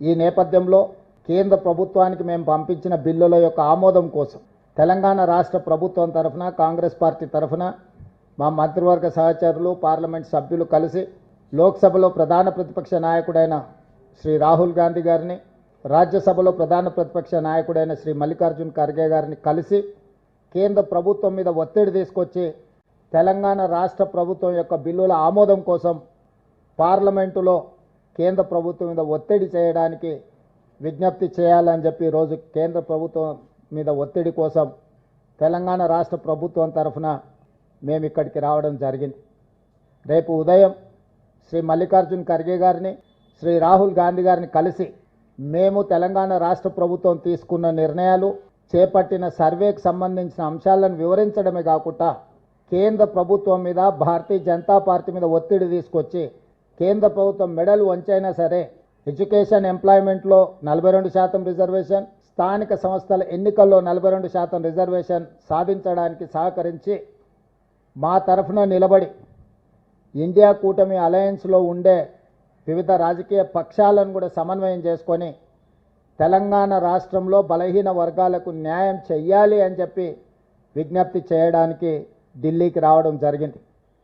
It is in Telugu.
ఈ నేపథ్యంలో కేంద్ర ప్రభుత్వానికి మేము పంపించిన బిల్లుల యొక్క ఆమోదం కోసం తెలంగాణ రాష్ట్ర ప్రభుత్వం తరఫున కాంగ్రెస్ పార్టీ తరఫున మా మంత్రివర్గ సహచరులు పార్లమెంట్ సభ్యులు కలిసి లోక్సభలో ప్రధాన ప్రతిపక్ష నాయకుడైన శ్రీ రాహుల్ గాంధీ గారిని, రాజ్యసభలో ప్రధాన ప్రతిపక్ష నాయకుడైన శ్రీ మల్లికార్జున్ ఖర్గే గారిని కలిసి కేంద్ర ప్రభుత్వం మీద ఒత్తిడి తీసుకొచ్చి తెలంగాణ రాష్ట్ర ప్రభుత్వం యొక్క బిల్లుల ఆమోదం కోసం పార్లమెంటులో కేంద్ర ప్రభుత్వం మీద ఒత్తిడి చేయడానికి విజ్ఞప్తి చేయాలని చెప్పి ఈరోజు కేంద్ర ప్రభుత్వం మీద ఒత్తిడి కోసం తెలంగాణ రాష్ట్ర ప్రభుత్వం తరఫున మేము ఇక్కడికి రావడం జరిగింది. రేపు ఉదయం శ్రీ మల్లికార్జున్ ఖర్గే గారిని, శ్రీ రాహుల్ గాంధీ గారిని కలిసి మేము తెలంగాణ రాష్ట్ర ప్రభుత్వం తీసుకున్న నిర్ణయాలు, చేపట్టిన సర్వేకి సంబంధించిన అంశాలను వివరించడమే కాకుండా కేంద్ర ప్రభుత్వం మీద భారతీయ జనతా పార్టీ మీద ఒత్తిడి తీసుకొచ్చి కేంద్ర ప్రభుత్వం మెడలు వంచైనా సరే ఎడ్యుకేషన్, ఎంప్లాయ్మెంట్లో 42% రిజర్వేషన్, స్థానిక సంస్థల ఎన్నికల్లో 42% రిజర్వేషన్ సాధించడానికి సహకరించి మా తరఫున నిలబడి ఇండియా కూటమి అలయన్స్లో ఉండే వివిధ రాజకీయ పక్షాలను కూడా సమన్వయం చేసుకొని తెలంగాణ రాష్ట్రంలో బలహీన వర్గాలకు న్యాయం చెయ్యాలి అని చెప్పి విజ్ఞప్తి చేయడానికి ఢిల్లీకి రావడం జరిగింది.